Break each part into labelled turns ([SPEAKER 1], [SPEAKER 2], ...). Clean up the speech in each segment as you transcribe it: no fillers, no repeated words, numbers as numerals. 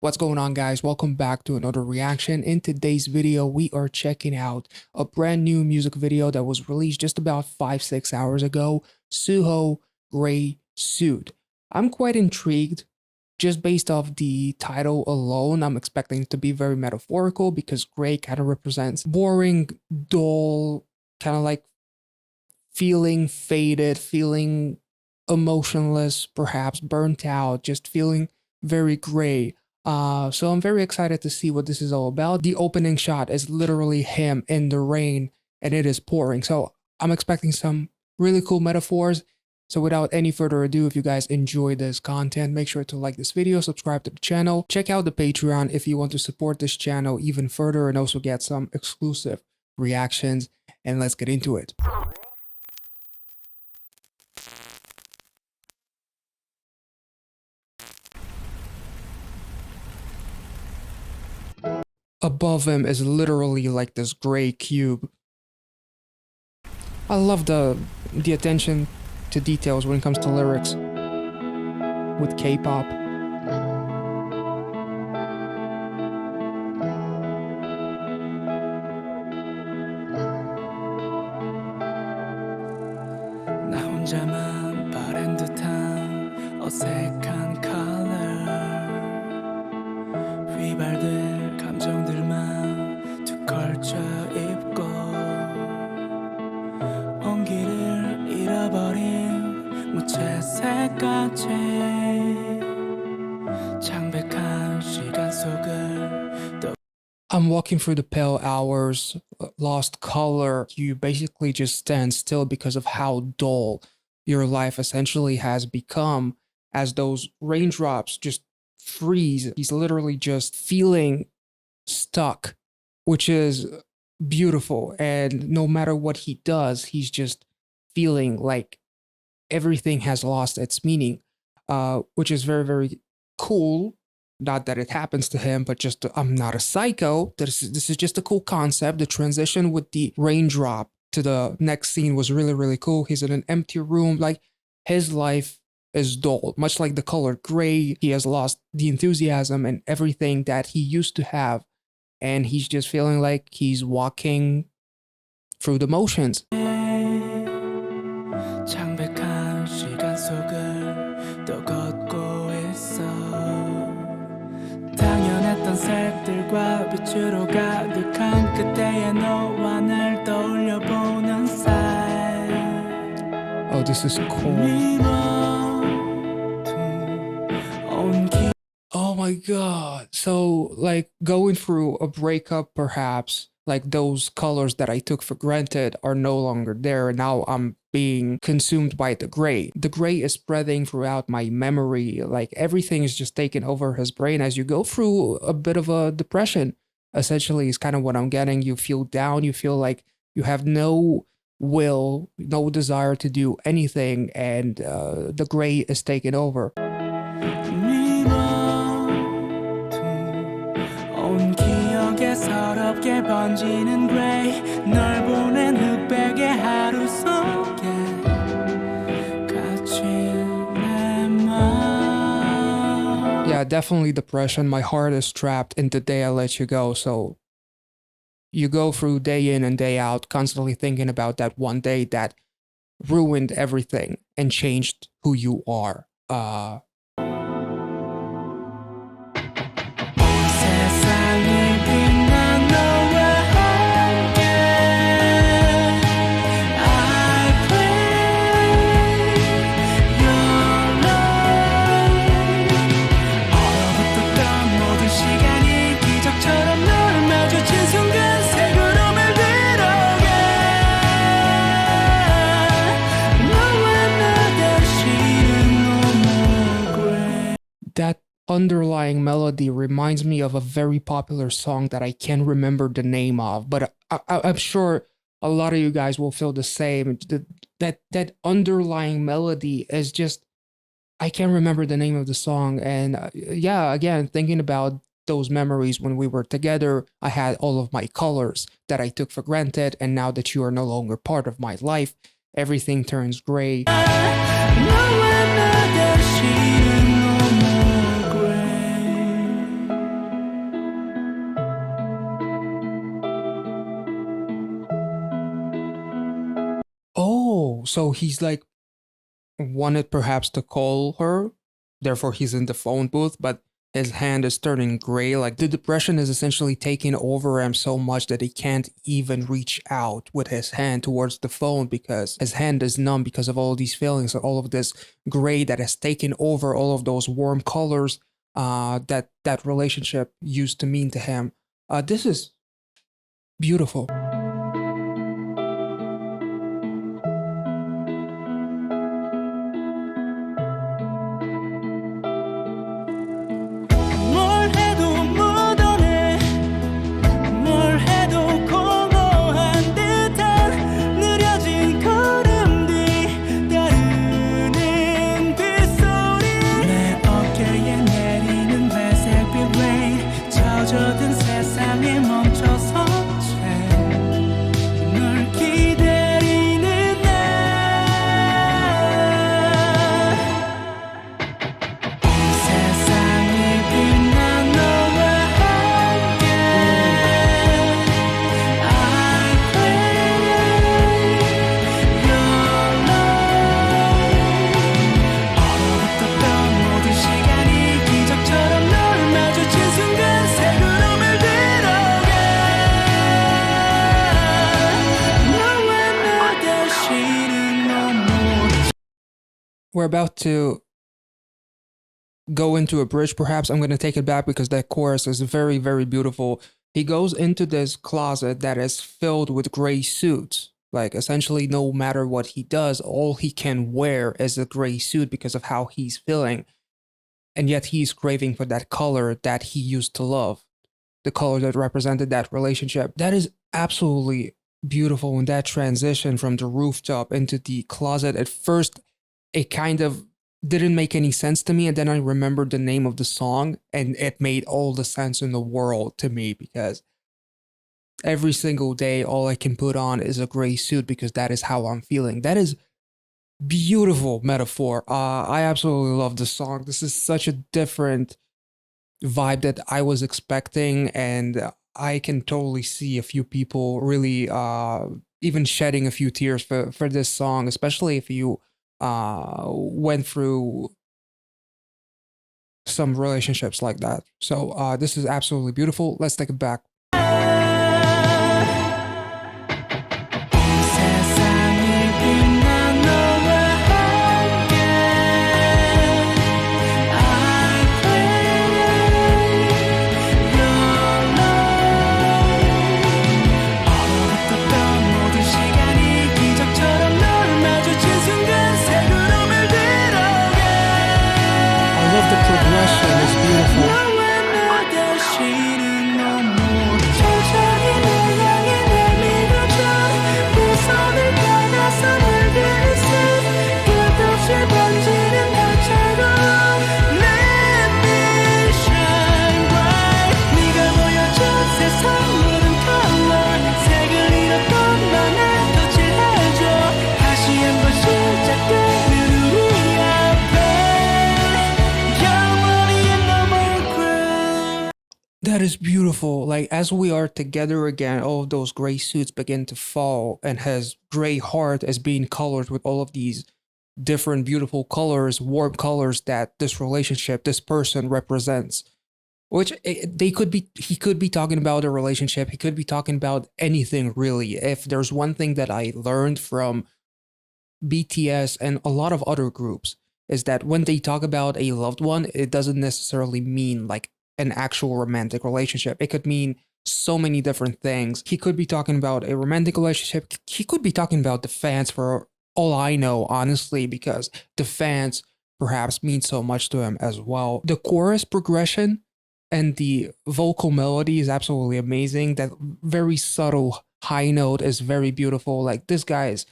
[SPEAKER 1] What's going on, guys? Welcome back to another reaction. In today's video, we are checking out a brand new music video that was released just about 5-6 hours ago, SUHO Gray Suit. I'm quite intrigued just based off the title alone. I'm expecting it to be very metaphorical because gray kind of represents boring, dull, kind of like feeling faded, feeling emotionless, perhaps burnt out, just feeling very gray. So I'm very excited to see what this is all about. The opening shot is literally him in the rain and it is pouring. So I'm expecting some really cool metaphors. So without any further ado, if you guys enjoy this content, make sure to like this video, subscribe to the channel, check out the Patreon if you want to support this channel even further and also get some exclusive reactions. And let's get into it. Above him is literally like this gray cube. I love the attention to details when it comes to lyrics with K-pop.
[SPEAKER 2] 나 혼자만 바랜 듯한 어색한 color 휘발될 감정들만 툭 걸쳐 입고 온기를 잃어버린 무채색같이 창백한 시간 속을 또
[SPEAKER 1] I'm walking through the pale hours, lost color. You basically just stand still because of how dull your life essentially has become as those raindrops just freeze. He's literally just feeling stuck, which is beautiful. And no matter what he does, he's just feeling like everything has lost its meaning, which is very, very cool. Not that it happens to him, but just I'm not a psycho. This is just a cool concept. The transition with the raindrop to the next scene was really, really cool. He's in an empty room. Like, his life is dull, much like the color gray. He has lost the enthusiasm and everything that he used to have. And he's just feeling like he's walking through the motions.
[SPEAKER 2] 창백한 시간 속을 또 걷고 있어 당연했던 색들과 빛으로 가득한 그때의 너와 날 떠올려보는 사이
[SPEAKER 1] Oh, this is cool. Oh my god. So, like, going through a breakup, perhaps, like those colors that I took for granted are no longer there. Now I'm being consumed by the gray. The gray is spreading throughout my memory. Like, everything is just taking over his brain as you go through a bit of a depression. Essentially, is kind of what I'm getting. You feel down. You feel like you have no will, no desire to do anything, and the gray is taking over.
[SPEAKER 2] 온 기억에 서럽게 번지는 gray 널 보낸 흑백의 하루 속에 갇힌 내 맘.
[SPEAKER 1] Yeah, definitely depression. My heart is trapped in the day I let you go. So you go through day in and day out, constantly thinking about that one day that ruined everything and changed who you are. That underlying melody reminds me of a very popular song that I can't remember the name of, but I'm sure a lot of you guys will feel the same. That underlying melody is just, I can't remember the name of the song. And yeah, again, thinking about those memories when we were together, I had all of my colors that I took for granted. And now that you are no longer part of my life, everything turns gray. So he's like wanted perhaps to call her, therefore he's in the phone booth, but his hand is turning gray. Like the depression is essentially taking over him so much that he can't even reach out with his hand towards the phone because his hand is numb because of all these feelings and all of this gray that has taken over all of those warm colors that relationship used to mean to him. This is beautiful.
[SPEAKER 2] 뭘 해도 묻어내 뭘 해도 공허한 듯한 느려진 걸음 뒤 따르는 빗소리 내 어깨에 내리는 회색빛 rain 젖어든 세상에 멈춰선 채널 기다리는 날 이 세상이 빛난 너와 함께 I pray your love 얼어붙었던 모든 시간이 기적처럼 널 마주친 순간 새 걸음을 들어가 너와 나 다시는 못
[SPEAKER 1] We're about to go into a bridge, perhaps. I'm going to take it back because that chorus is very, very beautiful. He goes into this closet that is filled with gray suits. Like, essentially, no matter what he does, all he can wear is a gray suit because of how he's feeling. And yet he's craving for that color that he used to love, the color that represented that relationship. That is absolutely beautiful in that transition from the rooftop into the closet. At first, it kind of didn't make any sense to me, and then I remembered the name of the song, and it made all the sense in the world to me because every single day, all I can put on is a gray suit because that is how I'm feeling. That is beautiful metaphor. I absolutely love this song. This is such a different vibe that I was expecting, and I can totally see a few people really even shedding a few tears for this song, especially if you went through some relationships like that. So this is absolutely beautiful. Let's take it back.
[SPEAKER 2] 이 세상이 빛난 너와 함께 I pray your love 얼어붙었던 모든 시간이 기적처럼 널 마주친 순간 새 걸음을 들어가
[SPEAKER 1] I love the progression. It's beautiful.
[SPEAKER 2] 너와 나 다시는 못 천천히 내 향해 내밀어줘 네 손을 뻗어서 널 그리스 끝없이 번지는 달처럼 Let me shine bright 네가 보여준 세상 모든 color 색을 잃었던 맘에 덧칠 해줘 다시 한번 시작되는 우리 앞에 영원히 넘을 거야
[SPEAKER 1] That is beautiful. Like, as we are together again, all of those gray suits begin to fall, and his gray heart is being colored with all of these different beautiful colors, warm colors that this relationship, this person represents. Which they could be, he could be talking about a relationship, he could be talking about anything really. If there's one thing that I learned from BTS and a lot of other groups, is that when they talk about a loved one, it doesn't necessarily mean like an actual romantic relationship. It could mean so many different things. He could be talking about a romantic relationship. He could be talking about the fans for all I know, honestly, because the fans perhaps mean so much to him as well. The chorus progression and the vocal melody is absolutely amazing. That very subtle high note is very beautiful. Like, this guy is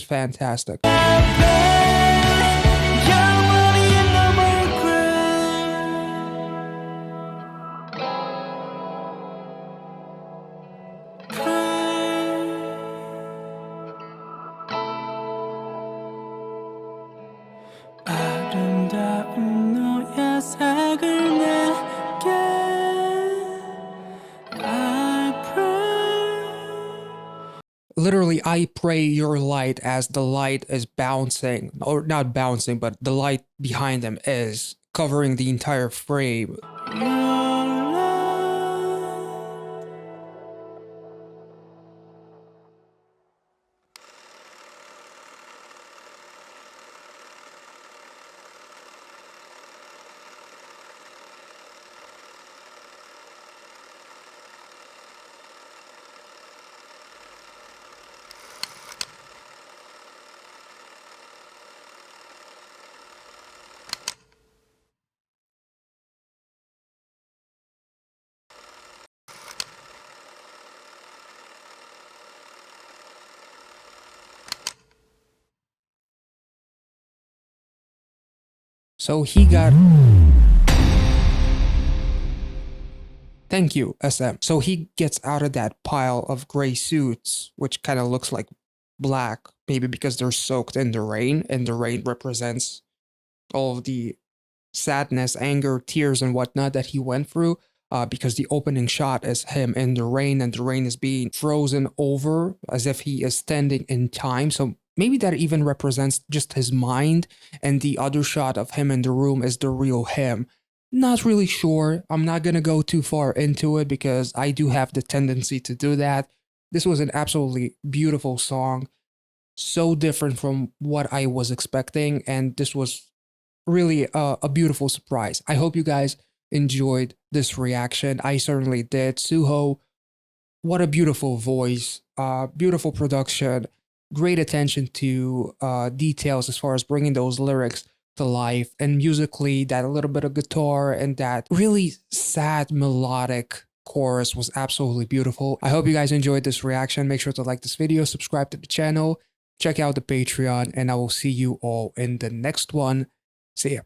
[SPEAKER 1] fantastic.
[SPEAKER 2] 영원히 넘을 거야 아름다운 너의 색을 내게 I pray
[SPEAKER 1] literally, I pray your light as the light is bouncing, or not bouncing, but the light behind them is covering the entire frame. So he got... Thank you, SM. So he gets out of that pile of gray suits, which kind of looks like black, maybe because they're soaked in the rain, and the rain represents all of the sadness, anger, tears, and whatnot that he went through. Because the opening shot is him in the rain, and the rain is being frozen over as if he is standing in time. So maybe that even represents just his mind, and the other shot of him in the room is the real him. Not really sure. I'm not gonna go too far into it because I do have the tendency to do that. This was an absolutely beautiful song, so different from what I was expecting, and this was really a beautiful surprise. I hope you guys enjoyed this reaction. I certainly did. Suho, what a beautiful voice, beautiful production, great attention to details as far as bringing those lyrics to life, and musically, that little bit of guitar and that really sad melodic chorus was absolutely beautiful. I hope you guys enjoyed this reaction. Make sure to like this video, subscribe to the channel, check out the Patreon, and I will see you all in the next one. See ya.